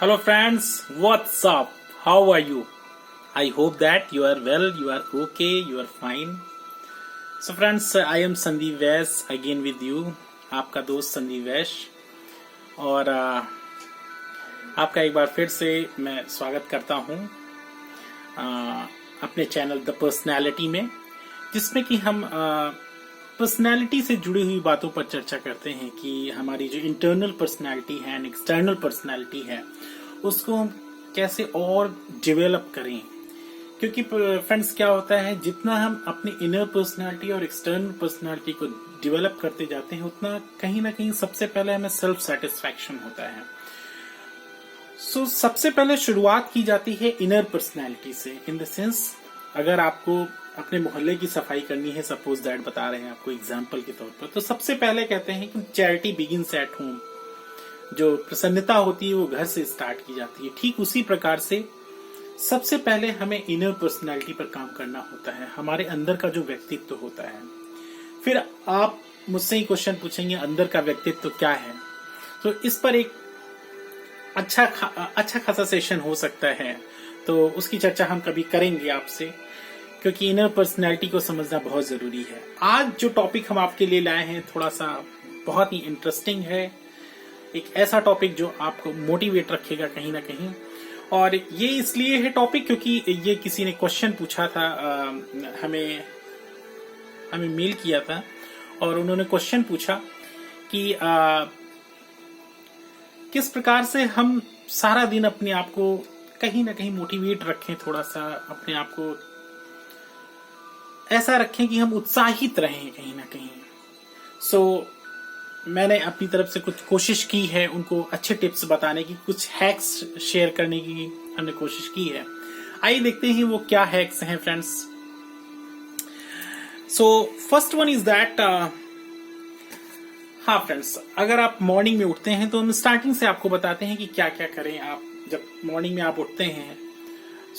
Hello friends, what's up? How are you? I hope that you are well, you are okay, you are fine. So friends, I am Sandeep Vaish again with you, आपका दोस्त संदीप वैश और आपका एक बार फिर से मैं स्वागत करता हूँ अपने चैनल द पर्सनैलिटी में, जिसमें कि हम पर्सनैलिटी से जुड़ी हुई बातों पर चर्चा करते हैं कि हमारी जो इंटरनल पर्सनैलिटी है एंड एक्सटर्नल पर्सनैलिटी है उसको हम कैसे और डेवलप करें। क्योंकि फ्रेंड्स क्या होता है, जितना हम अपनी इनर पर्सनैलिटी और एक्सटर्नल पर्सनैलिटी को डेवलप करते जाते हैं उतना कहीं ना कहीं सबसे पहले हमें सेल्फ सेटिस्फैक्शन होता है। सो सबसे पहले शुरुआत की जाती है इनर पर्सनैलिटी से। इन द सेंस, अगर आपको अपने मोहल्ले की सफाई करनी है, सपोज दैट बता रहे हैं आपको एग्जाम्पल के तौर पर, तो सबसे पहले कहते हैं कि चैरिटी बिगिंस एट होम। जो प्रसन्नता होती है वो घर से स्टार्ट की जाती है। ठीक उसी प्रकार से सबसे पहले हमें इनर पर्सनैलिटी पर काम करना होता है, हमारे अंदर का जो व्यक्तित्व होता है। फिर आप मुझसे ही क्वेश्चन पूछेंगे अंदर का व्यक्तित्व क्या है, तो इस पर एक अच्छा खासा सेशन हो सकता है, तो उसकी चर्चा हम कभी करेंगे आपसे, क्योंकि इनर पर्सनैलिटी को समझना बहुत जरूरी है। आज जो टॉपिक हम आपके लिए लाए हैं थोड़ा सा बहुत ही इंटरेस्टिंग है, एक ऐसा टॉपिक जो आपको मोटिवेट रखेगा कहीं ना कहीं। और ये इसलिए है टॉपिक क्योंकि ये किसी ने क्वेश्चन पूछा था, हमें मेल किया था और उन्होंने क्वेश्चन पूछा कि किस प्रकार से हम सारा दिन अपने आप को कहीं ना कहीं मोटिवेट रखें, थोड़ा सा अपने आप को ऐसा रखें कि हम उत्साहित रहें कहीं ना कहीं। सो मैंने अपनी तरफ से कुछ कोशिश की है, उनको अच्छे टिप्स बताने की, कुछ हैक्स शेयर करने की हमने कोशिश की है। आइए देखते हैं वो क्या हैक्स हैं friends. So first one is that, हाँ फ्रेंड्स, अगर आप मॉर्निंग में उठते हैं तो हम स्टार्टिंग से आपको बताते हैं कि क्या क्या करें आप जब मॉर्निंग में आप उठते हैं।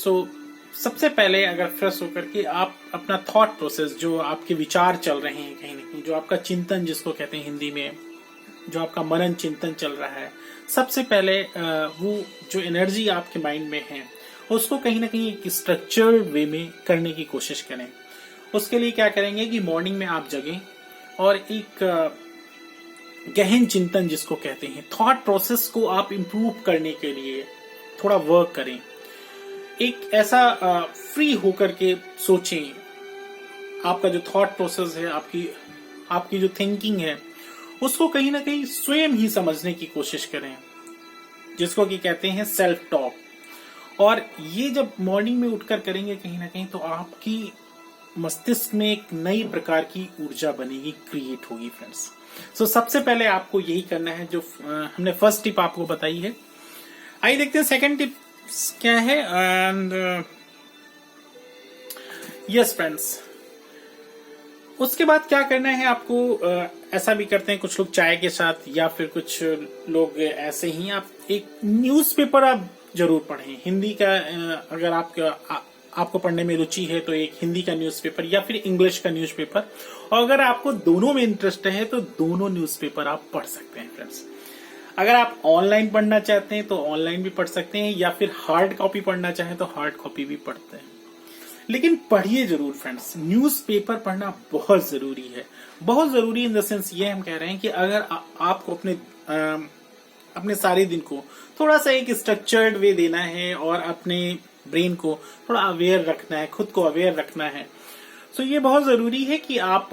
सो सबसे पहले अगर फ्रेश होकर के आप अपना थॉट प्रोसेस, जो आपके विचार चल रहे हैं कहीं ना कहीं, जो आपका चिंतन जिसको कहते हैं हिंदी में, जो आपका मनन चिंतन चल रहा है, सबसे पहले वो जो एनर्जी आपके माइंड में है उसको कहीं ना कहीं एक स्ट्रक्चर्ड वे में करने की कोशिश करें। उसके लिए क्या करेंगे कि मॉर्निंग में आप जगें और एक गहन चिंतन जिसको कहते हैं, थॉट प्रोसेस को आप इम्प्रूव करने के लिए थोड़ा वर्क करें। एक ऐसा फ्री होकर के सोचें, आपका जो थॉट प्रोसेस है, आपकी जो थिंकिंग है, उसको कहीं ना कहीं स्वयं ही समझने की कोशिश करें, जिसको कि कहते हैं सेल्फ टॉक। और ये जब मॉर्निंग में उठकर करेंगे कहीं ना कहीं, तो आपकी मस्तिष्क में एक नई प्रकार की ऊर्जा बनेगी, क्रिएट होगी फ्रेंड्स। सो सबसे पहले आपको यही करना है जो हमने फर्स्ट टिप आपको बताई है। आइए देखते हैं सेकंड टिप क्या है। एंड यस फ्रेंड्स, उसके बाद क्या करना है आपको, ऐसा भी करते हैं कुछ लोग चाय के साथ, या फिर कुछ लोग ऐसे ही, आप एक न्यूज़पेपर आप जरूर पढ़ें हिंदी का। अगर आपको पढ़ने में रुचि है तो एक हिंदी का न्यूज़पेपर या फिर इंग्लिश का न्यूज़पेपर, और अगर आपको दोनों में इंटरेस्ट है तो दोनों न्यूज़पेपर आप पढ़ सकते हैं फ्रेंड्स। अगर आप ऑनलाइन पढ़ना चाहते हैं तो ऑनलाइन भी पढ़ सकते हैं, या फिर हार्ड कॉपी पढ़ना चाहें तो हार्ड कॉपी भी पढ़ते हैं, लेकिन पढ़िए जरूर फ्रेंड्स। न्यूज़पेपर पढ़ना बहुत जरूरी है, बहुत जरूरी इन द सेंस ये हम कह रहे हैं कि अगर आपको अपने सारे दिन को थोड़ा सा एक स्ट्रक्चर्ड वे देना है और अपने ब्रेन को थोड़ा अवेयर रखना है, खुद को अवेयर रखना है, तो ये बहुत जरूरी है कि आप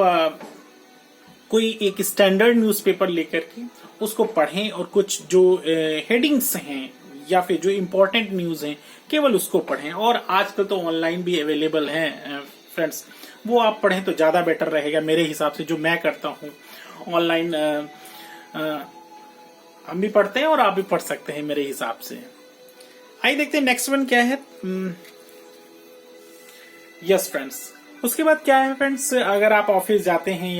कोई एक स्टैंडर्ड न्यूज़पेपर लेकर के उसको पढ़ें, और कुछ जो हेडिंग्स हैं या फिर जो इम्पोर्टेंट न्यूज हैं केवल उसको पढ़ें। और आजकल तो ऑनलाइन भी अवेलेबल हैं फ्रेंड्स, वो आप पढ़ें तो ज्यादा बेटर रहेगा मेरे हिसाब से। जो मैं करता हूँ ऑनलाइन, हम भी पढ़ते हैं और आप भी पढ़ सकते हैं मेरे हिसाब से। आइए देखते हैं नेक्स्ट वन क्या है। यस फ्रेंड्स, उसके बाद क्या है फ्रेंड्स, अगर आप ऑफिस जाते हैं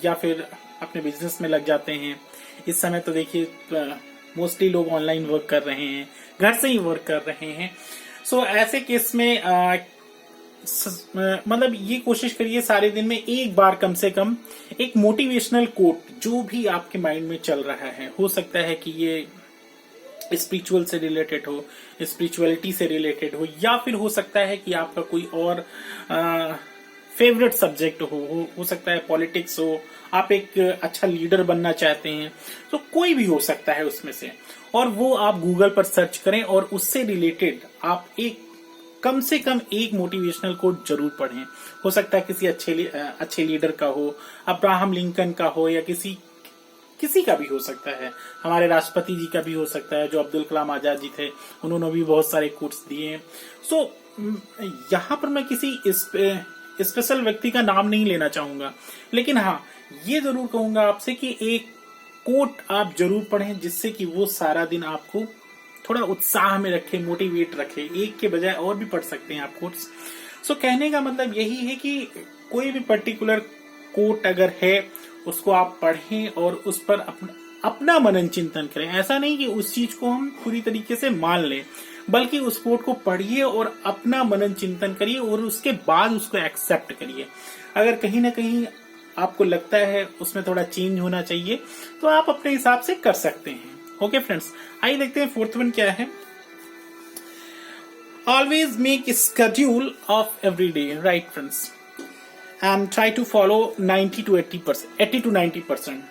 या फिर अपने बिजनेस में लग जाते हैं, इस समय तो देखिए मोस्टली लोग ऑनलाइन वर्क कर रहे हैं, घर से ही वर्क कर रहे हैं। सो ऐसे केस में मतलब ये कोशिश करिए सारे दिन में एक बार कम से कम एक मोटिवेशनल कोट जो भी आपके माइंड में चल रहा है, हो सकता है कि ये स्पिरिचुअल से रिलेटेड हो, स्पिरिचुअलिटी से रिलेटेड हो, या फिर हो सकता है कि आपका कोई और फेवरेट सब्जेक्ट हो सकता है पॉलिटिक्स हो, आप एक अच्छा लीडर बनना चाहते हैं, तो कोई भी हो सकता है उसमें से। और वो आप गूगल पर सर्च करें और उससे रिलेटेड आप एक कम से कम एक मोटिवेशनल कोट जरूर पढ़ें। हो सकता है किसी अच्छे लीडर का हो, अब्राहम लिंकन का हो, या किसी का भी हो सकता है, हमारे राष्ट्रपति जी का भी हो सकता है, जो अब्दुल कलाम आजाद जी थे, उन्होंने भी बहुत सारे कोट्स दिए हैं। सो यहाँ पर मैं किसी स्पेशल व्यक्ति का नाम नहीं लेना चाहूंगा, लेकिन हाँ ये जरूर कहूंगा आपसे कि एक कोट आप जरूर पढ़ें, जिससे कि वो सारा दिन आपको थोड़ा उत्साह में रखे, मोटिवेट रखे। एक के बजाय और भी पढ़ सकते हैं आप कोट्स। सो कहने का मतलब यही है कि कोई भी पर्टिकुलर कोट अगर है उसको आप पढ़ें और उस पर अपना मनन चिंतन करें। ऐसा नहीं कि उस चीज को हम पूरी तरीके से मान लें, बल्कि उस कोट को पढ़िए और अपना मनन चिंतन करिए और उसके बाद उसको एक्सेप्ट करिए। अगर कहीं ना कहीं आपको लगता है उसमें थोड़ा चेंज होना चाहिए, तो आप अपने हिसाब से कर सकते हैं। ओके फ्रेंड्स, आइए देखते हैं फोर्थ वन क्या है। Always make schedule of every day, right friends, and try to follow 80 to 90%।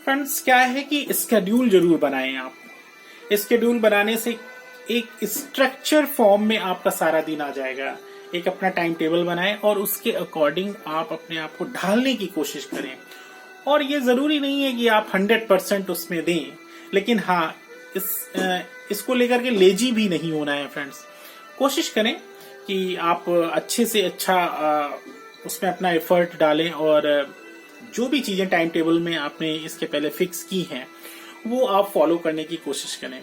Friends क्या है कि स्केड्यूल जरूर बनाएं आप। स्केड्यूल बनाने से एक स्ट्रक्चर फॉर्म में आपका सारा दिन आ जाएगा। एक अपना टाइम टेबल बनाएं और उसके अकॉर्डिंग आप अपने आप को ढालने की कोशिश करें। और ये जरूरी नहीं है कि आप 100% उसमें दें, लेकिन हाँ इसको लेकर के लेजी भी नहीं होना है फ्रेंड्स। कोशिश करें कि आप अच्छे से अच्छा उसमें अपना एफर्ट डालें और जो भी चीजें टाइम टेबल में आपने इसके पहले फिक्स की हैं वो आप फॉलो करने की कोशिश करें।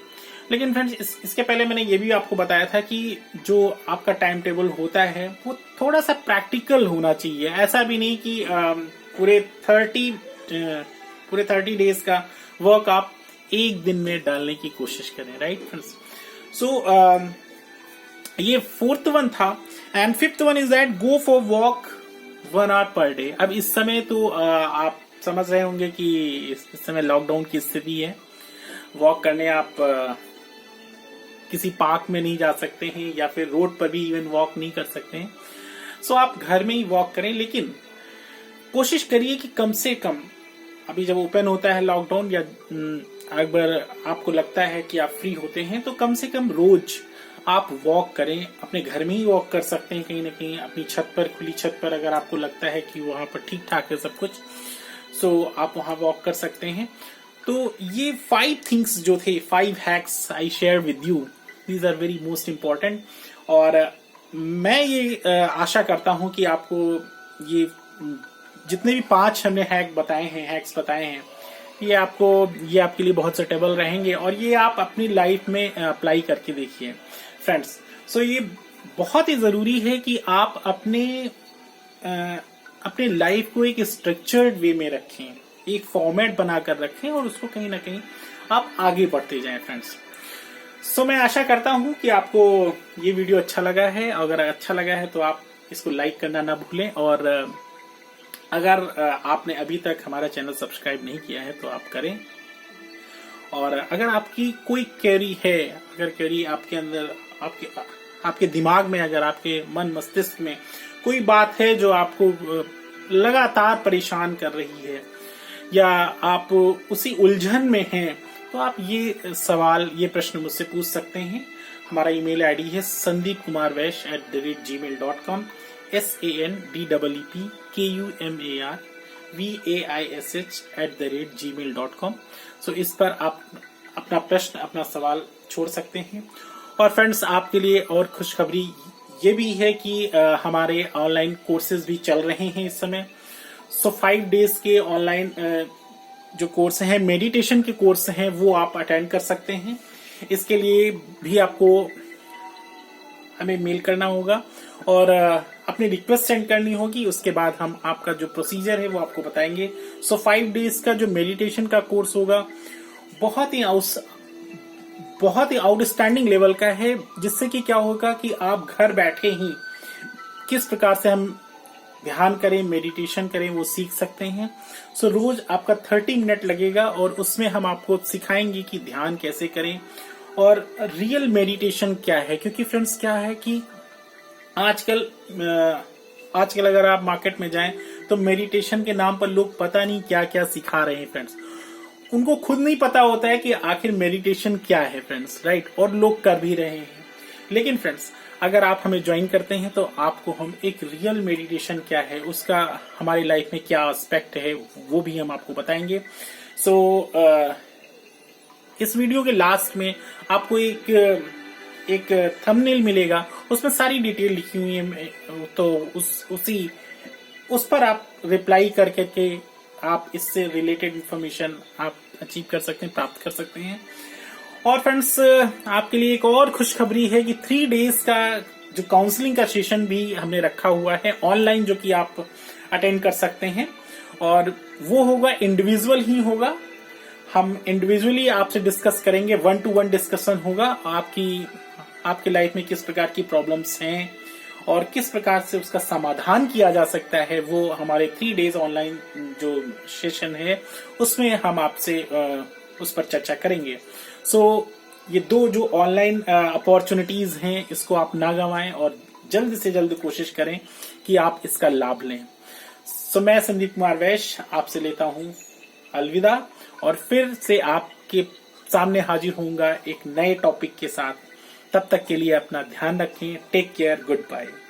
लेकिन फ्रेंड्स इसके पहले मैंने ये भी आपको बताया था कि जो आपका टाइम टेबल होता है वो थोड़ा सा प्रैक्टिकल होना चाहिए। ऐसा भी नहीं कि पूरे 30 डेज का वर्क आप एक दिन में डालने की कोशिश करें, राइट फ्रेंड्स। सो ये फोर्थ वन था। And fifth one is that go for walk 1 hour per day. अब इस समय तो आप समझ रहे होंगे कि इस समय लॉकडाउन की स्थिति है। वॉक करने आप किसी पार्क में नहीं जा सकते हैं, या फिर रोड पर भी इवन वॉक नहीं कर सकते हैं। सो आप घर में ही वॉक करें, लेकिन कोशिश करिए कि कम से कम अभी जब ओपन होता है लॉकडाउन, या अगर आपको लगता है कि आप फ्री होते हैं, तो कम से कम रोज आप वॉक करें। अपने घर में ही वॉक कर सकते हैं, कहीं ना कहीं अपनी छत पर, खुली छत पर, अगर आपको लगता है कि वहां पर ठीक ठाक है सब कुछ, सो आप वहां वॉक कर सकते हैं। तो ये 5 थिंग्स जो थे, 5 hacks I share with you, these are very most important. और मैं ये आशा करता हूं कि आपको ये जितने भी 5 हमने हैक्स बताए हैं, ये आपके लिए बहुत सूटेबल रहेंगे और ये आप अपनी लाइफ में अप्लाई करके देखिए फ्रेंड्स। सो ये बहुत ही जरूरी है कि आप अपने लाइफ को एक स्ट्रक्चर्ड वे में रखें, एक फॉर्मेट बनाकर रखें और उसको कहीं ना कहीं आप आगे बढ़ते जाएं फ्रेंड्स। सो मैं आशा करता हूं कि आपको ये वीडियो अच्छा लगा है। अगर अच्छा लगा है तो आप इसको लाइक करना ना भूलें, और अगर आपने अभी तक हमारा चैनल सब्सक्राइब नहीं किया है तो आप करें। और अगर आपकी कोई क्वेरी है, अगर क्वेरी आपके अंदर, आपके दिमाग में, अगर आपके मन मस्तिष्क में कोई बात है जो आपको लगातार परेशान कर रही है, या आप उसी उलझन में हैं, तो आप ये प्रश्न मुझसे पूछ सकते हैं। हमारा ईमेल आईडी है sandeepkumarvaish@gmail.com, sandeepkumarvaish@gmail.com। सो इस पर आप अपना प्रश्न, अपना सवाल छोड़ सकते हैं। और फ्रेंड्स आपके लिए और खुशखबरी ये भी है कि हमारे ऑनलाइन कोर्सेज भी चल रहे हैं इस समय। सो 5 डेज के ऑनलाइन जो कोर्स हैं, मेडिटेशन के कोर्स हैं, वो आप अटेंड कर सकते हैं। इसके लिए भी आपको हमें मेल करना होगा और अपनी रिक्वेस्ट सेंड करनी होगी। उसके बाद हम आपका जो प्रोसीजर है वो आपको बताएंगे। सो 5 डेज का जो मेडिटेशन का कोर्स होगा बहुत ही आउटस्टैंडिंग लेवल का है, जिससे कि क्या होगा कि आप घर बैठे ही किस प्रकार से हम ध्यान करें, मेडिटेशन करें, वो सीख सकते हैं। सो रोज आपका 30 मिनट लगेगा और उसमें हम आपको सिखाएंगे कि ध्यान कैसे करें और रियल मेडिटेशन क्या है। क्योंकि फ्रेंड्स क्या है कि आजकल अगर आप मार्केट में जाएं तो मेडिटेशन के नाम पर लोग पता नहीं क्या क्या सिखा रहे हैं फ्रेंड्स। उनको खुद नहीं पता होता है कि आखिर मेडिटेशन क्या है फ्रेंड्स, राइट। और लोग कर भी रहे हैं। लेकिन फ्रेंड्स अगर आप हमें ज्वाइन करते हैं तो आपको हम एक रियल मेडिटेशन क्या है, उसका हमारी लाइफ में क्या एस्पेक्ट है, वो भी हम आपको बताएंगे। इस वीडियो के लास्ट में आपको एक थंबनेल मिलेगा, उसमें सारी डिटेल लिखी हुई है। तो उस पर आप रिप्लाई करके आप इससे रिलेटेड इंफॉर्मेशन आप अचीव कर सकते हैं, प्राप्त कर सकते हैं। और फ्रेंड्स आपके लिए एक और खुशखबरी है कि 3 डेज का जो काउंसलिंग का सेशन भी हमने रखा हुआ है ऑनलाइन, जो कि आप अटेंड कर सकते हैं। और वो होगा इंडिविजुअल ही होगा। हम इंडिविजुअली आपसे डिस्कस करेंगे, 1-to-1 डिस्कशन होगा। आपकी लाइफ में किस प्रकार की प्रॉब्लम्स हैं और किस प्रकार से उसका समाधान किया जा सकता है, वो हमारे 3 डेज ऑनलाइन जो सेशन है उसमें हम आपसे उस पर चर्चा करेंगे। ये 2 जो ऑनलाइन अपॉर्चुनिटीज हैं इसको आप ना गंवाएं और जल्द से जल्द कोशिश करें कि आप इसका लाभ लें। मैं संदीप कुमार वैश्य आपसे लेता हूं अलविदा, और फिर से आपके सामने हाजिर होऊंगा एक नए टॉपिक के साथ। तब तक के लिए अपना ध्यान रखें। Take care, good bye.